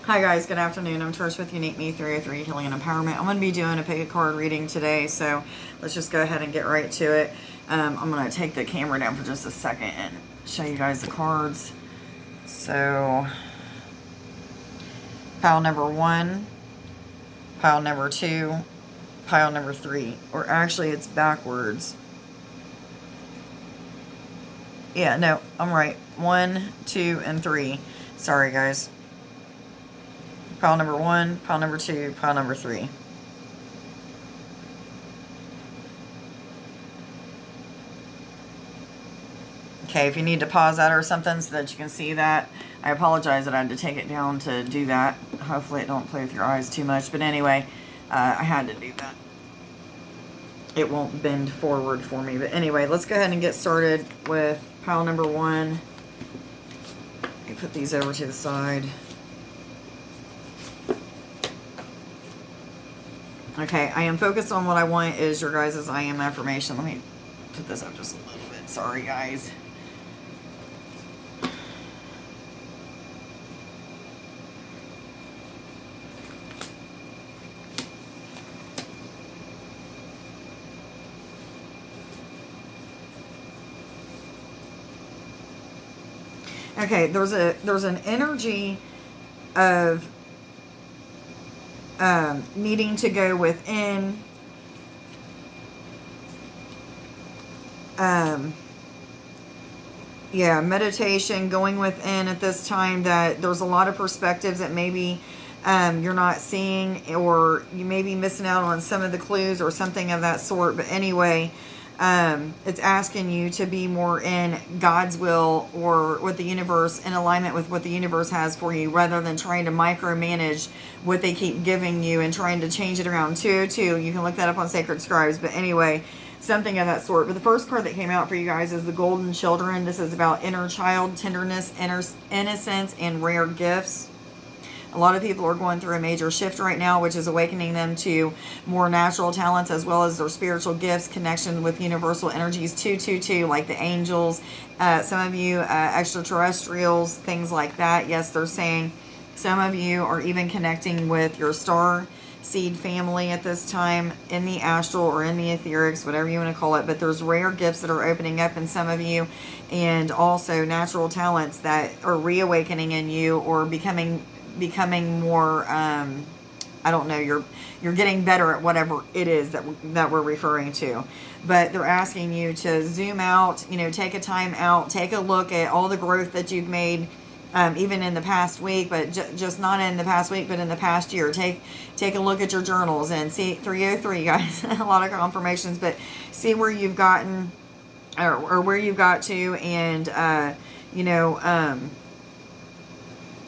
Hi guys, good afternoon. I'm Trish with Unique Me 303 Healing and Empowerment. I'm going to be doing a pick a card reading today, so let's just go ahead and get right to it. I'm going to take the camera down for just a second and show you guys the cards. So, pile number 1, pile number 2, pile number 3, or actually it's backwards. Yeah, no, I'm right. 1, 2, and 3. Sorry guys. Pile number 1, pile number 2, pile number 3. Okay, if you need to pause that or something so that you can see that, I apologize that I had to take it down to do that. Hopefully it don't play with your eyes too much, but anyway, I had to do that. It won't bend forward for me, but anyway, let's go ahead and get started with pile number 1. Let me put these over to the side. Okay, I am focused on what I want is your guys' I am affirmation. Let me put this up just a little bit. Sorry, guys. Okay, there's an energy of needing to go within, yeah, meditation, going within at this time, that there's a lot of perspectives that maybe you're not seeing, or you may be missing out on some of the clues or something of that sort. But anyway, it's asking you to be more in God's will, or with the universe, in alignment with what the universe has for you, rather than trying to micromanage what they keep giving you and trying to change it around. 202, you can look that up on Sacred Scribes, but anyway, something of that sort. But the first card that came out for you guys is the Golden Children. This is about inner child, tenderness, innocence, and rare gifts. A lot of people are going through a major shift right now, which is awakening them to more natural talents as well as their spiritual gifts, connection with universal energies. 222, like the angels, some of you extraterrestrials, things like that. Yes, they're saying some of you are even connecting with your star seed family at this time, in the astral or in the etherics, whatever you want to call it. But there's rare gifts that are opening up in some of you, and also natural talents that are reawakening in you, or becoming more, I don't know, you're getting better at whatever it is that we're referring to. But they're asking you to zoom out, take a time out, take a look at all the growth that you've made, even in the past week, but just not in the past week, but in the past year. Take a look at your journals and see 303, guys. A lot of confirmations, but see where you've gotten, or where you've got to, and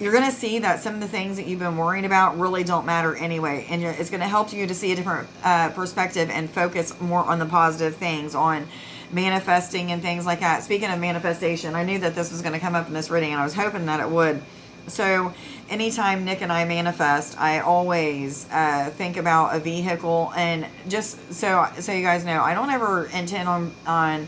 you're going to see that some of the things that you've been worrying about really don't matter anyway. And it's going to help you to see a different perspective and focus more on the positive things, on manifesting and things like that. Speaking of manifestation, I knew that this was going to come up in this reading, and I was hoping that it would. So anytime Nick and I manifest, I always think about a vehicle. And just so you guys know, I don't ever intend on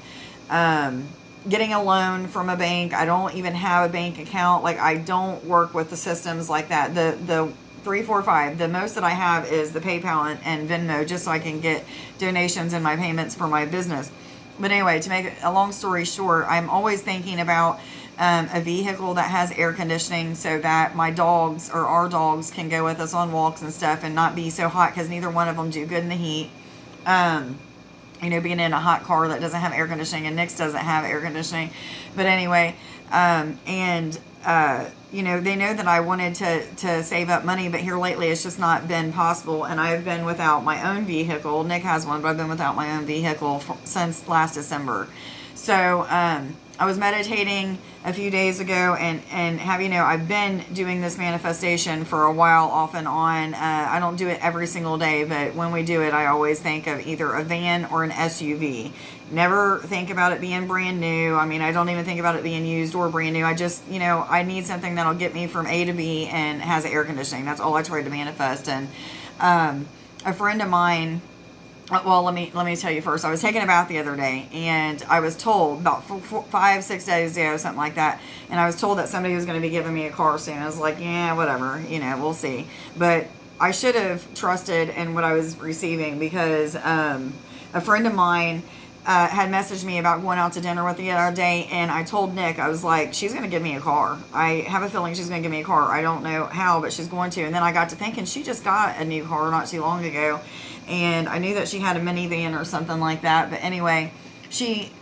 getting a loan from a bank. I don't even have a bank account. Like, I don't work with the systems like that. The 345, the most that I have is the PayPal and Venmo, just so I can get donations and my payments for my business. But anyway, to make a long story short, I'm always thinking about a vehicle that has air conditioning, so that my dogs, or our dogs, can go with us on walks and stuff and not be so hot, because neither one of them do good in the heat. Being in a hot car that doesn't have air conditioning, and Nick's doesn't have air conditioning. But anyway, they know that I wanted to save up money, but here lately it's just not been possible, and I've been without my own vehicle. Nick has one, but I've been without my own vehicle since last December. So I was meditating a few days ago, and I've been doing this manifestation for a while, off and on. I don't do it every single day, but when we do it, I always think of either a van or an SUV. Never think about it being brand new. I mean, I don't even think about it being used or brand new. I just, I need something that'll get me from A to B and has air conditioning. That's all I tried to manifest. And a friend of mine well, let me tell you first. I was taking a bath the other day, and I was told about 5, 6 days ago, something like that. And I was told that somebody was going to be giving me a car soon. I was like, yeah, whatever, we'll see. But I should have trusted in what I was receiving, because a friend of mine had messaged me about going out to dinner with the other day, and I told Nick, I was like, she's going to give me a car. I have a feeling she's going to give me a car. I don't know how, but she's going to. And then I got to thinking, she just got a new car not too long ago. And I knew that she had a minivan or something like that. But anyway,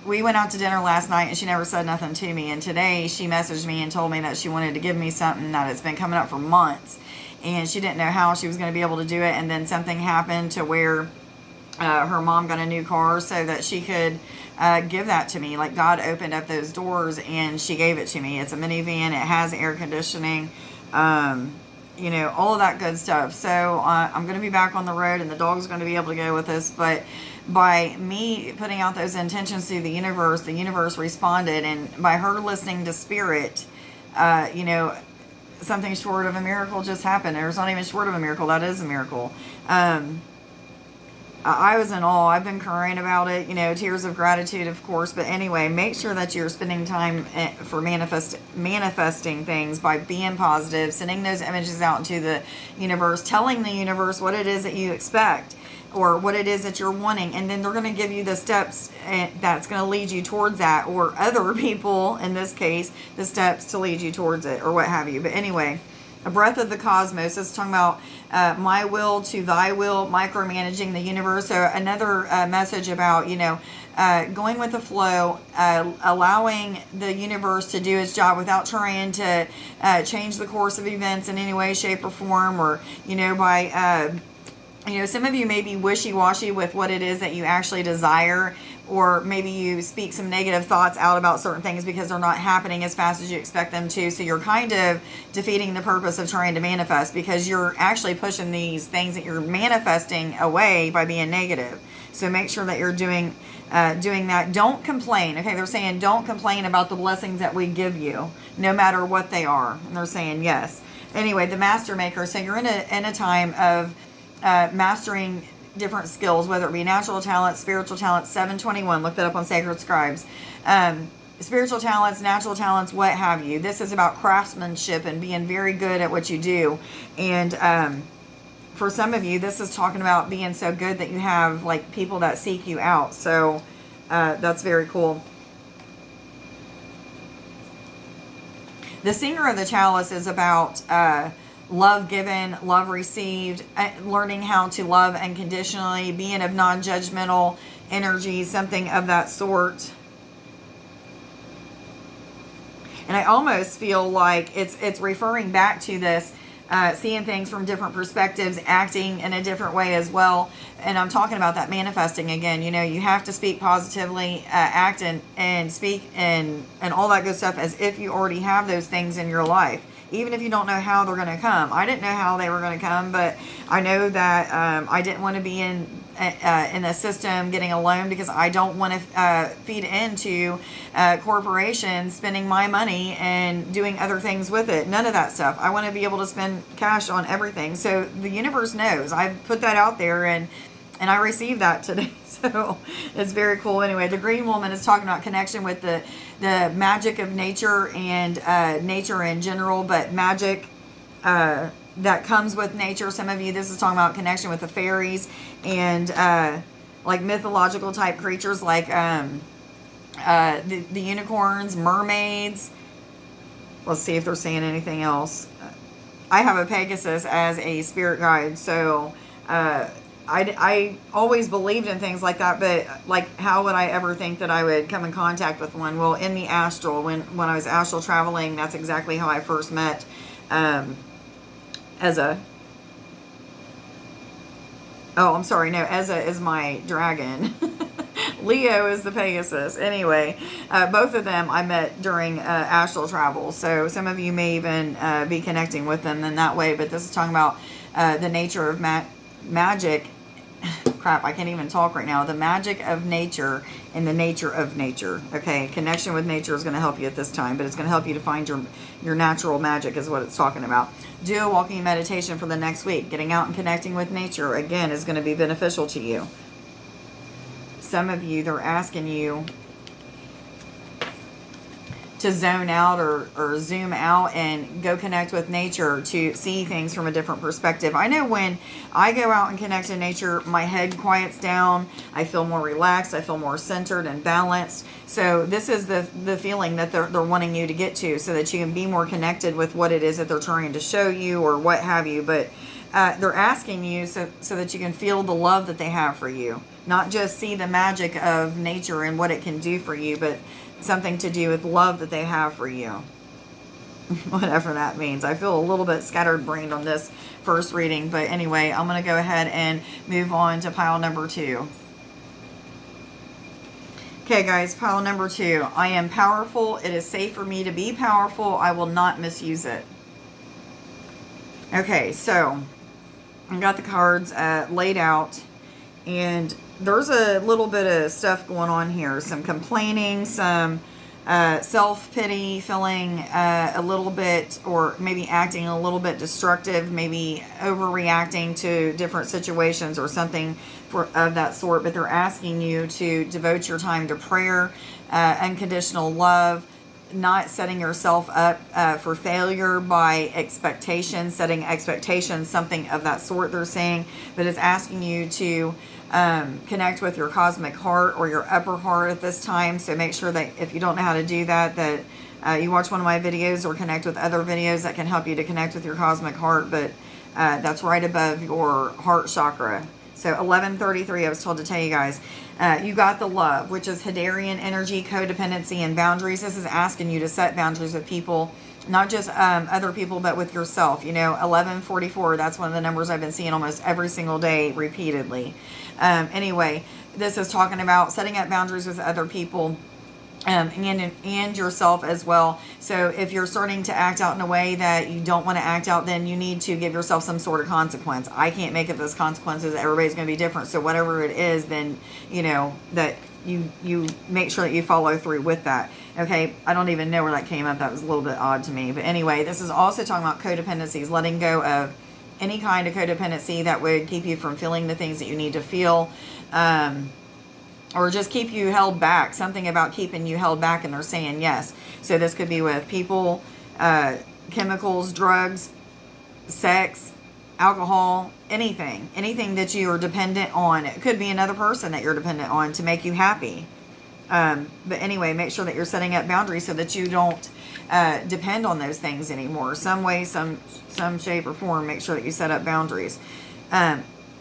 we went out to dinner last night, and she never said nothing to me. And today she messaged me and told me that she wanted to give me something that it's been coming up for months. And she didn't know how she was going to be able to do it. And then something happened to where her mom got a new car so that she could give that to me. Like, God opened up those doors and she gave it to me. It's a minivan. It has air conditioning. All of that good stuff. So I'm going to be back on the road, and the dog's going to be able to go with us. But by me putting out those intentions to the universe responded. And by her listening to Spirit, something short of a miracle just happened. There's not even short of a miracle. That is a miracle. I was in awe. I've been crying about it, tears of gratitude, of course. But anyway, make sure that you're spending time for manifesting things by being positive, sending those images out into the universe, telling the universe what it is that you expect or what it is that you're wanting. And then they're going to give you the steps that's going to lead you towards that, or other people, in this case, the steps to lead you towards it, or what have you. But anyway, a breath of the cosmos is talking about my will to thy will, micromanaging the universe. So another message about, going with the flow, allowing the universe to do its job without trying to change the course of events in any way, shape, or form, or, by, some of you may be wishy-washy with what it is that you actually desire, or maybe you speak some negative thoughts out about certain things because they're not happening as fast as you expect them to. So you're kind of defeating the purpose of trying to manifest, because you're actually pushing these things that you're manifesting away by being negative. So make sure that you're doing that. Don't complain. Okay, they're saying don't complain about the blessings that we give you, no matter what they are. And they're saying yes. Anyway, the master maker. So you're in a time of mastering different skills, whether it be natural talents, spiritual talents. 721, look that up on Sacred Scribes. Spiritual talents, natural talents, what have you. This is about craftsmanship and being very good at what you do. And for some of you, this is talking about being so good that you have like people that seek you out. So that's very cool. The Singer of the Chalice is about love given, love received, learning how to love unconditionally, being of non-judgmental energy, something of that sort. And I almost feel like it's referring back to this, seeing things from different perspectives, acting in a different way as well. And I'm talking about that manifesting again. You have to speak positively, act and speak and all that good stuff as if you already have those things in your life. Even if you don't know how they're going to come. I didn't know how they were going to come, but I know that I didn't want to be in the system getting a loan, because I don't want to feed into corporations spending my money and doing other things with it. None of that stuff. I want to be able to spend cash on everything. So the universe knows. I've put that out there, and I received that today. So it's very cool. Anyway, the Green Woman is talking about connection with the magic of nature and nature in general, but magic that comes with nature. Some of you, this is talking about connection with the fairies and like mythological type creatures like the unicorns, mermaids. Let's see if they're saying anything else. I have a Pegasus as a spirit guide, so I always believed in things like that, but like, how would I ever think that I would come in contact with one? Well, in the astral, when I was astral traveling, that's exactly how I first met Eza. Oh, I'm sorry. No, Eza is my dragon. Leo is the Pegasus. Anyway, both of them I met during astral travel. So some of you may even be connecting with them in that way. But this is talking about the nature of magic. Crap, I can't even talk right now. The magic of nature and the nature of nature. Okay, connection with nature is going to help you at this time, but it's going to help you to find your natural magic is what it's talking about. Do a walking meditation for the next week. Getting out and connecting with nature, again, is going to be beneficial to you. some of you, they're asking you to zone out or zoom out and go connect with nature to see things from a different perspective. I know when I go out and connect to nature, my head quiets down. I feel more relaxed. I feel more centered and balanced. So this is the feeling that they're wanting you to get to, so that you can be more connected with what it is that they're trying to show you or what have you. But they're asking you so that you can feel the love that they have for you. Not just see the magic of nature and what it can do for you, but something to do with love that they have for you. Whatever that means. I feel a little bit scattered brained on this first reading. But anyway, I'm going to go ahead and move on to pile number 2. Okay, guys, pile number 2. I am powerful. It is safe for me to be powerful. I will not misuse it. Okay, so I got the cards laid out. And there's a little bit of stuff going on here. Some complaining, some self-pity, feeling a little bit, or maybe acting a little bit destructive, maybe overreacting to different situations or something of that sort. But they're asking you to devote your time to prayer, unconditional love, not setting yourself up for failure by expectations, setting expectations, something of that sort they're saying. But it's asking you to connect with your cosmic heart or your upper heart at this time. So make sure that if you don't know how to do that, that you watch one of my videos or connect with other videos that can help you to connect with your cosmic heart. But that's right above your heart chakra. So 1133, I was told to tell you guys, you got the love, which is Hadarian energy, codependency, and boundaries. This is asking you to set boundaries with people, not just other people, but with yourself. You know, 1144, that's one of the numbers I've been seeing almost every single day repeatedly. Anyway, this is talking about setting up boundaries with other people. And yourself as well. So if you're starting to act out in a way that you don't want to act out, then you need to give yourself some sort of consequence. I can't make up those consequences. Everybody's going to be different. So whatever it is, then, you know, that you make sure that you follow through with that. Okay, I don't even know where that came up. That was a little bit odd to me. But anyway, this is also talking about codependencies, letting go of any kind of codependency that would keep you from feeling the things that you need to feel. Or just keep you held back. Something about keeping you held back, and they're saying yes. So this could be with people, chemicals, drugs, sex, alcohol, anything. Anything that you are dependent on. It could be another person that you're dependent on to make you happy. But anyway, make sure that you're setting up boundaries so that you don't depend on those things anymore. Some way, some shape or form, make sure that you set up boundaries.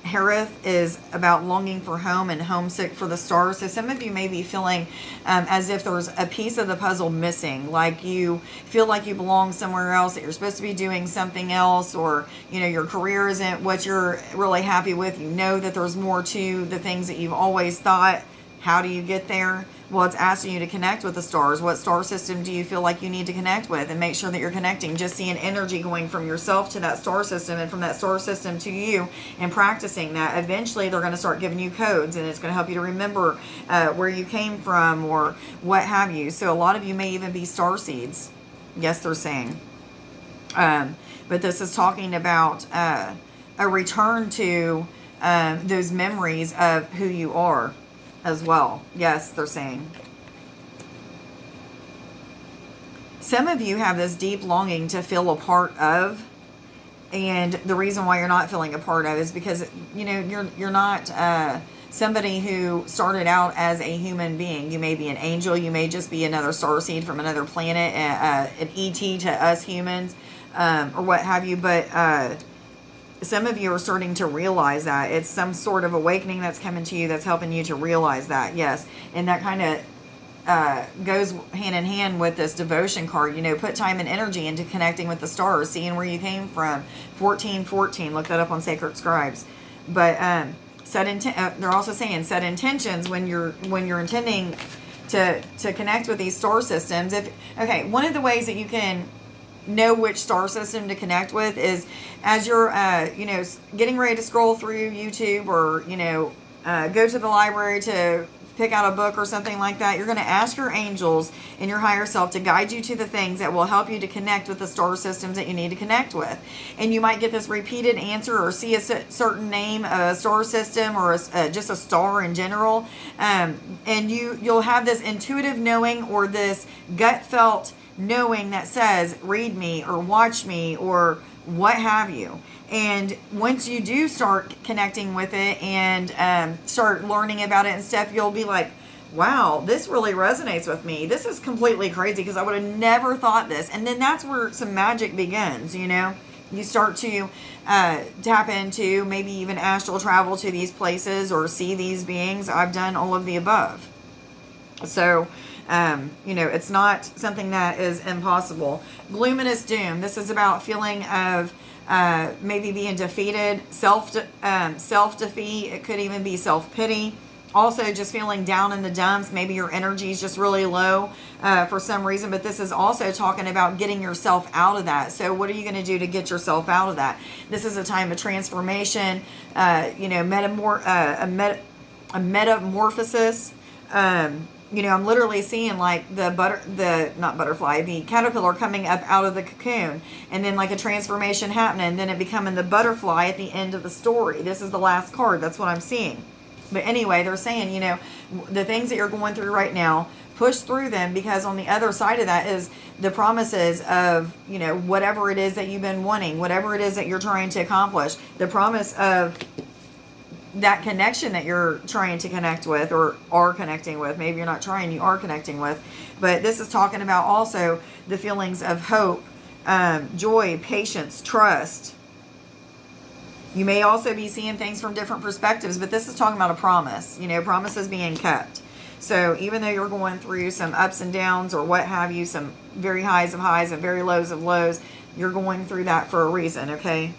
Harith is about longing for home and homesick for the stars. So some of you may be feeling as if there's a piece of the puzzle missing, like you feel like you belong somewhere else, that you're supposed to be doing something else, or, you know, your career isn't what you're really happy with. You know that there's more to the things that you've always thought. How do you get there? Well, it's asking you to connect with the stars. What star system do you feel like you need to connect with? And make sure that you're connecting. Just seeing energy going from yourself to that star system, and from that star system to you, and practicing that. Eventually, they're going to start giving you codes, and it's going to help you to remember where you came from or what have you. So a lot of you may even be star seeds. Yes, they're saying. But this is talking about a return to those memories of who you are as well. Yes, they're saying. Some of you have this deep longing to feel a part of, and the reason why you're not feeling a part of is because, you know, you're not somebody who started out as a human being. You may be an angel, you may just be another starseed from another planet, an ET to us humans, or what have you, but some of you are starting to realize that. It's some sort of awakening that's coming to you that's helping you to realize that, yes. And that kind of goes hand in hand with this devotion card. You know, put time and energy into connecting with the stars, seeing where you came from. 1414, look that up on Sacred Scribes. But they're also saying set intentions when you're intending to connect with these star systems. One of the ways that you can know which star system to connect with is as you're getting ready to scroll through YouTube, or go to the library to pick out a book or something like that, you're going to ask your angels and your higher self to guide you to the things that will help you to connect with the star systems that you need to connect with. And you might get this repeated answer or see a certain name, a star system, or just a star in general. And you'll have this intuitive knowing or this gut felt knowing that says, read me or watch me or what have you. And once you do start connecting with it and start learning about it and stuff, you'll be like, wow, this really resonates with me. This is completely crazy because I would have never thought this. And then that's where some magic begins, you know. You start to tap into, maybe even astral travel to these places or see these beings. I've done all of the above. So, you know, it's not something that is impossible. Gloominous doom. This is about feeling of maybe being defeated, self-defeat. It could even be self-pity. Also, just feeling down in the dumps. Maybe your energy is just really low for some reason. But this is also talking about getting yourself out of that. So what are you going to do to get yourself out of that? This is a time of transformation, you know, a metamorphosis. You know, I'm literally seeing like the caterpillar coming up out of the cocoon, and then like a transformation happening, and then it becoming the butterfly at the end of the story. This is the last card. That's what I'm seeing. But anyway, they're saying, you know, the things that you're going through right now, push through them, because on the other side of that is the promises of, you know, whatever it is that you've been wanting, whatever it is that you're trying to accomplish, the promise of that connection that you're trying to connect with or are connecting with. Maybe you're not trying, you are connecting with. But this is talking about also the feelings of hope, joy, patience, trust. You may also be seeing things from different perspectives, but this is talking about a promise, you know, promises being kept. So even though you're going through some ups and downs or what have you, some very highs of highs and very lows of lows, you're going through that for a reason, okay?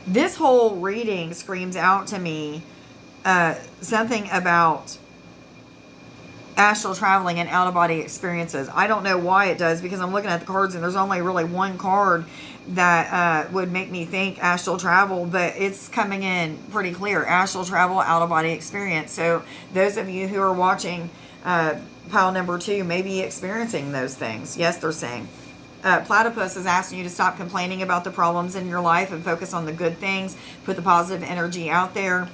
This whole reading screams out to me something about astral traveling and out-of-body experiences. I don't know why it does, because I'm looking at the cards and there's only really one card that would make me think astral travel, but it's coming in pretty clear. Astral travel, out-of-body experience. So those of you who are watching pile number 2 may be experiencing those things. Yes, they're saying. Platypus is asking you to stop complaining about the problems in your life and focus on the good things. Put the positive energy out there.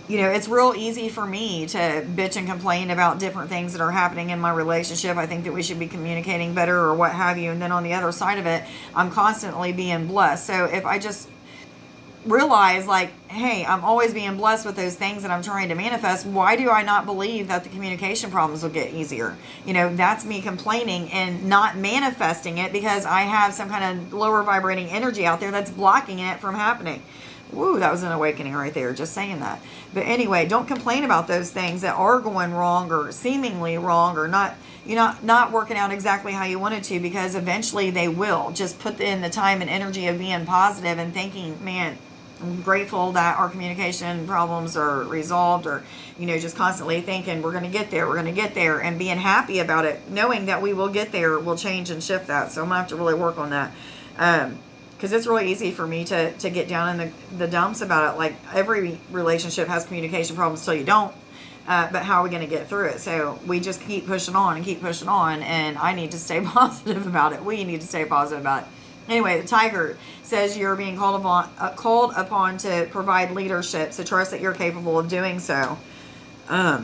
You know, it's real easy for me to bitch and complain about different things that are happening in my relationship. I think that we should be communicating better or what have you. And then on the other side of it, I'm constantly being blessed. So if I just realize, like, hey, I'm always being blessed with those things that I'm trying to manifest, why do I not believe that the communication problems will get easier? You know, that's me complaining and not manifesting it because I have some kind of lower vibrating energy out there that's blocking it from happening. Woo, that was an awakening right there, just saying that. But anyway, don't complain about those things that are going wrong or seemingly wrong or not, you know, not working out exactly how you wanted to, because eventually they will. Just put in the time and energy of being positive and thinking, man, I'm grateful that our communication problems are resolved, or, you know, just constantly thinking we're going to get there, we're going to get there, and being happy about it, knowing that we will get there, will change and shift that. So I'm going to have to really work on that. Because it's really easy for me to get down in the dumps about it. Like, every relationship has communication problems till you don't. But how are we going to get through it? So we just keep pushing on and keep pushing on. And I need to stay positive about it. We need to stay positive about it. Anyway, the tiger says you're being called upon to provide leadership. So trust that you're capable of doing so. I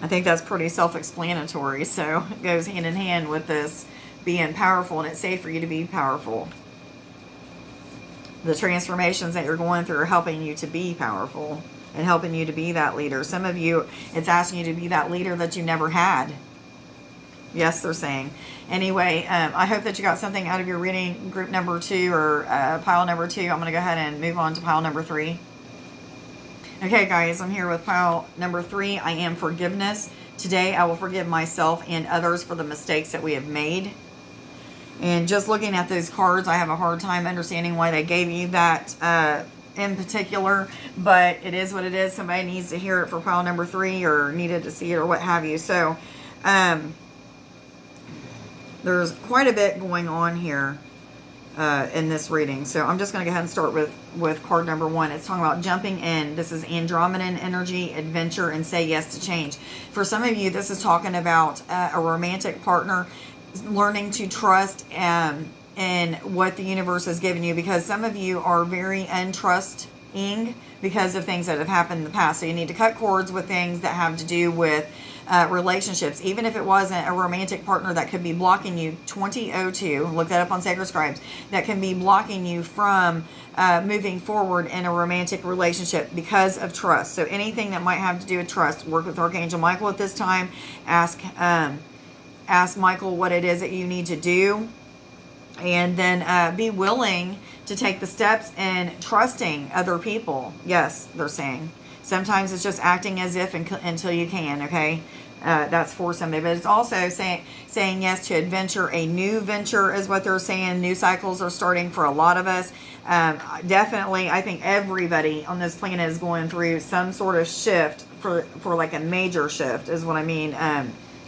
think that's pretty self-explanatory. So it goes hand in hand with this being powerful, and it's safe for you to be powerful. The transformations that you're going through are helping you to be powerful and helping you to be that leader. Some of you, it's asking you to be that leader that you never had. Yes, they're saying. Anyway, I hope that you got something out of your reading, group number 2 or pile number 2. I'm going to go ahead and move on to pile number 3. Okay, guys, I'm here with pile number 3. I am forgiveness. Today, I will forgive myself and others for the mistakes that we have made. And just looking at those cards, I have a hard time understanding why they gave you that in particular. But it is what it is. Somebody needs to hear it for pile number 3 or needed to see it or what have you. So, there's quite a bit going on here. in this reading. So I'm just going to go ahead and start with card number 1. It's talking about jumping in. This is Andromedan energy, adventure, and say yes to change. For some of you, this is talking about a romantic partner, learning to trust in what the universe has given you, because some of you are very untrusting because of things that have happened in the past. So you need to cut cords with things that have to do with relationships. Even if it wasn't a romantic partner that could be blocking you, 2002, look that up on Sacred Scribes, that can be blocking you from moving forward in a romantic relationship because of trust. So anything that might have to do with trust, work with Archangel Michael at this time. Ask Michael what it is that you need to do, and then be willing to take the steps in trusting other people. Yes, they're saying. Sometimes it's just acting as if until you can, okay? That's for somebody. But it's also saying yes to adventure. A new venture is what they're saying. New cycles are starting for a lot of us. Definitely, I think everybody on this planet is going through some sort of shift for like a major shift is what I mean.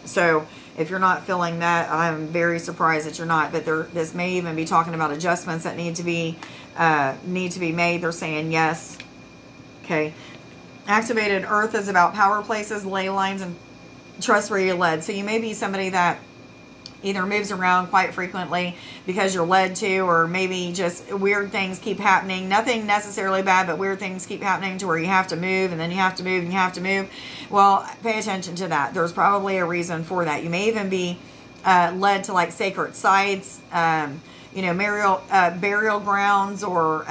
So if you're not feeling that, I'm very surprised that you're not. But this may even be talking about adjustments that need to be made. They're saying yes. Okay. Activated Earth is about power places, ley lines, and trust where you're led. So you may be somebody that either moves around quite frequently because you're led to, or maybe just weird things keep happening. Nothing necessarily bad, but weird things keep happening to where you have to move, and then you have to move, and you have to move. Well, pay attention to that. There's probably a reason for that. You may even be led to like sacred sites, burial grounds, or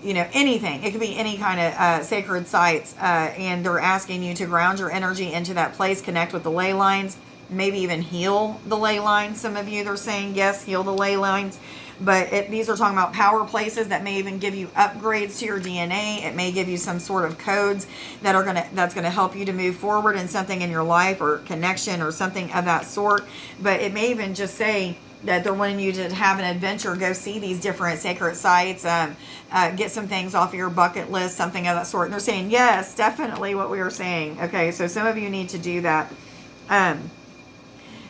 anything. It could be any kind of sacred sites, and they're asking you to ground your energy into that place, connect with the ley lines, maybe even heal the ley lines. Some of you, they're saying, yes, heal the ley lines. But these are talking about power places that may even give you upgrades to your DNA. It may give you some sort of codes that's gonna help you to move forward in something in your life, or connection, or something of that sort. But it may even just say that they're wanting you to have an adventure, go see these different sacred sites, get some things off of your bucket list, something of that sort. And they're saying, yes, definitely what we were saying. Okay, so some of you need to do that.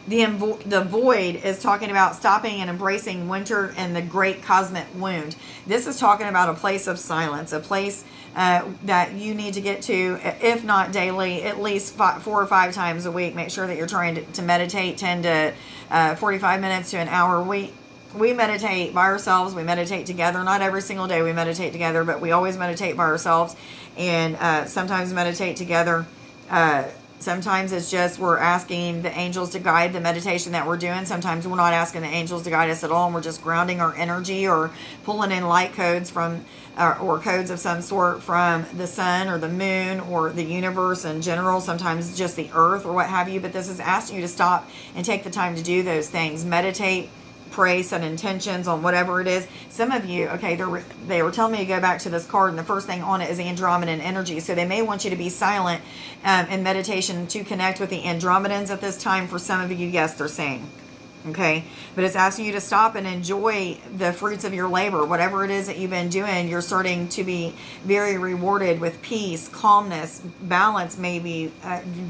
The void is talking about stopping and embracing winter and the great cosmic wound. This is talking about a place of silence, a place that you need to get to, if not daily, at least 4 or 5 times a week. Make sure that you're trying to meditate 10 to 45 minutes to an hour. We meditate by ourselves. We meditate together. Not every single day we meditate together, but we always meditate by ourselves, and sometimes meditate together. Sometimes it's just we're asking the angels to guide the meditation that we're doing. Sometimes we're not asking the angels to guide us at all, and we're just grounding our energy, or pulling in light codes from, or codes of some sort from the sun or the moon or the universe in general. Sometimes just the earth or what have you. But this is asking you to stop and take the time to do those things. Meditate, pray, set intentions on whatever it is. Some of you, okay, they were telling me to go back to this card, and the first thing on it is Andromedan energy. So they may want you to be silent in meditation to connect with the Andromedans at this time. For some of you, yes, they're saying. Okay, but it's asking you to stop and enjoy the fruits of your labor. Whatever it is that you've been doing, you're starting to be very rewarded with peace, calmness, balance maybe,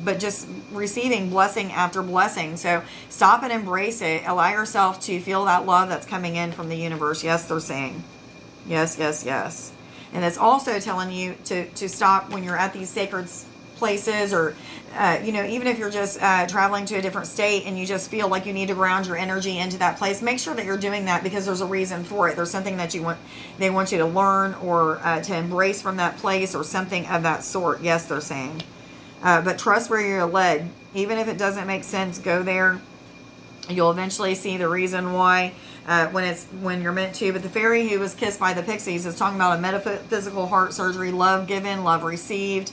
but just receiving blessing after blessing. So stop and embrace it. Allow yourself to feel that love that's coming in from the universe. Yes, they're saying. Yes, yes, yes. And it's also telling you to stop when you're at these sacred places, or even if you're just traveling to a different state and you just feel like you need to ground your energy into that place. Make sure that you're doing that, because there's a reason for it. There's something that they want you to learn, or to embrace from that place, or something of that sort. Yes, they're saying. But trust where you're led. Even if it doesn't make sense, go there. You'll eventually see the reason why when you're meant to. But the fairy who was kissed by the pixies is talking about a metaphysical heart surgery, love given, love received.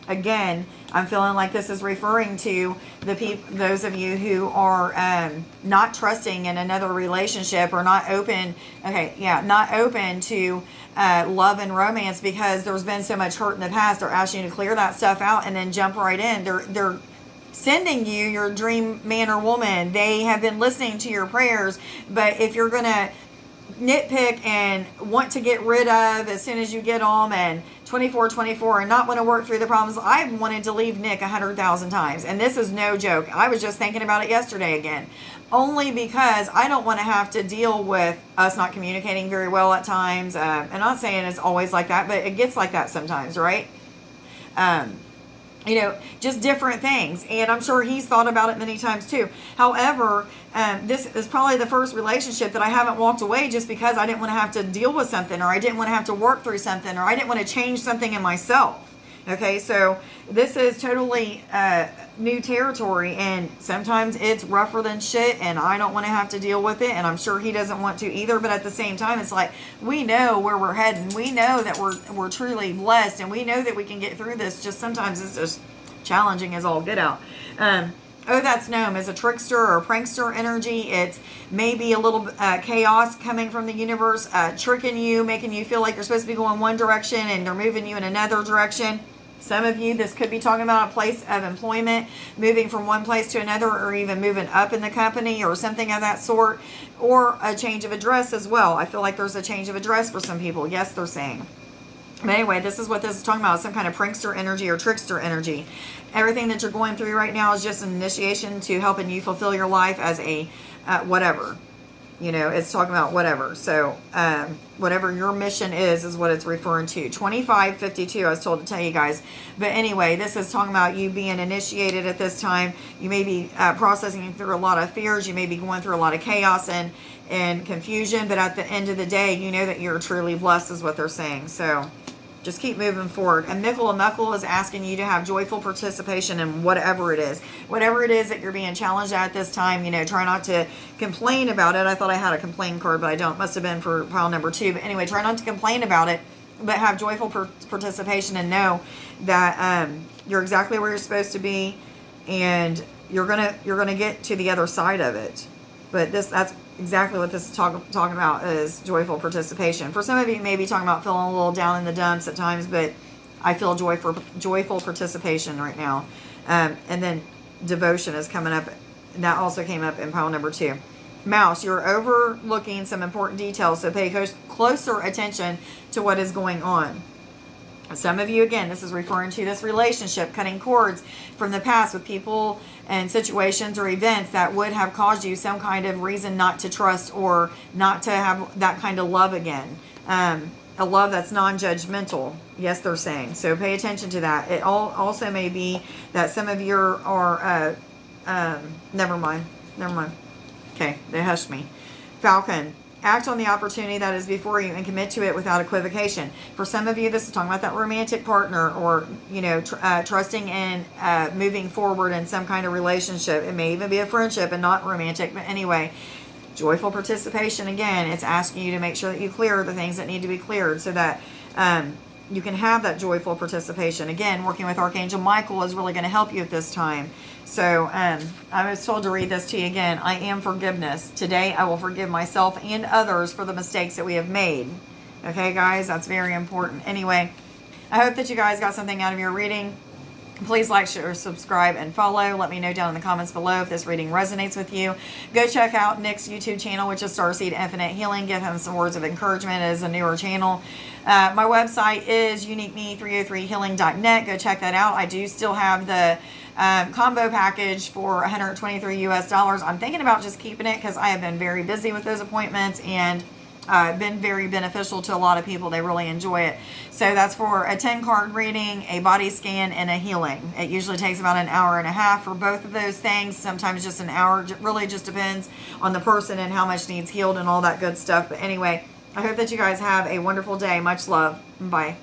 Again, I'm feeling like this is referring to those of you who are not trusting in another relationship, or not open. Okay, yeah, not open to love and romance, because there's been so much hurt in the past. They're asking you to clear that stuff out and then jump right in. They're sending you your dream man or woman. They have been listening to your prayers, but if you're gonna nitpick and want to get rid of as soon as you get them, and 24 and not want to work through the problems. I've wanted to leave Nick 100,000 times, and this is no joke. I was just thinking about it yesterday again, only because I don't want to have to deal with us not communicating very well at times. I'm not saying it's always like that, but it gets like that sometimes, right? Just different things. And I'm sure he's thought about it many times too. However, this is probably the first relationship that I haven't walked away just because I didn't want to have to deal with something, or I didn't want to have to work through something, or I didn't want to change something in myself. Okay, so this is totally new territory, and sometimes it's rougher than shit, and I don't want to have to deal with it, and I'm sure he doesn't want to either. But at the same time, it's like, we know where we're heading. We know that we're truly blessed, and we know that we can get through this. Just sometimes it's just challenging as all get out. That's known as a trickster or prankster energy. It's maybe a little chaos coming from the universe, tricking you, making you feel like you're supposed to be going one direction and they're moving you in another direction. Some of you, this could be talking about a place of employment, moving from one place to another, or even moving up in the company or something of that sort, or a change of address as well. I feel like there's a change of address for some people. Yes, they're saying. But anyway, this is what this is talking about, some kind of prankster energy or trickster energy. Everything that you're going through right now is just an initiation to helping you fulfill your life as a whatever. It's talking about whatever. So whatever your mission is what it's referring to. 2552, I was told to tell you guys. But anyway, this is talking about you being initiated at this time. You may be processing through a lot of fears. You may be going through a lot of chaos and confusion. But at the end of the day, you know that you're truly blessed is what they're saying. So just keep moving forward. And Michael is asking you to have joyful participation in whatever it is. Whatever it is that you're being challenged at this time, try not to complain about it. I thought I had a complain card, but I don't. Must have been for pile number 2. But anyway, try not to complain about it, but have joyful participation and know that you're exactly where you're supposed to be, and you're gonna get to the other side of it. But that's exactly what this is talking about, is joyful participation. For some of you, maybe talking about feeling a little down in the dumps at times, but I feel joyful participation right now. And then devotion is coming up. And that also came up in pile number 2. Mouse, you're overlooking some important details, so pay closer attention to what is going on. Some of you, again, this is referring to this relationship, cutting cords from the past with people and situations or events that would have caused you some kind of reason not to trust or not to have that kind of love again. A love that's non-judgmental. Yes, they're saying. So pay attention to that. It also may be that some of you are, never mind. Okay, they hushed me. Falcon. Act on the opportunity that is before you and commit to it without equivocation. For some of you, this is talking about that romantic partner, or, trusting in moving forward in some kind of relationship. It may even be a friendship and not romantic. But anyway, joyful participation, again, it's asking you to make sure that you clear the things that need to be cleared so that you can have that joyful participation. Again, working with Archangel Michael is really going to help you at this time. So I was told to read this to you again. I am forgiveness. Today I will forgive myself and others for the mistakes that we have made. Okay, guys, that's very important. Anyway, I hope that you guys got something out of your reading. Please like, share, subscribe, and follow. Let me know down in the comments below if this reading resonates with you. Go check out Nick's YouTube channel, which is Starseed Infinite Healing. Give him some words of encouragement. It is a newer channel. My website is uniqueme303healing.net. Go check that out. I do still have the combo package for $123 US. I'm thinking about just keeping it because I have been very busy with those appointments, and been very beneficial to a lot of people. They really enjoy it. So that's for a 10-card reading, a body scan, and a healing. It usually takes about an hour and a half for both of those things. Sometimes just an hour. It really just depends on the person and how much needs healed and all that good stuff. But anyway, I hope that you guys have a wonderful day. Much love. Bye.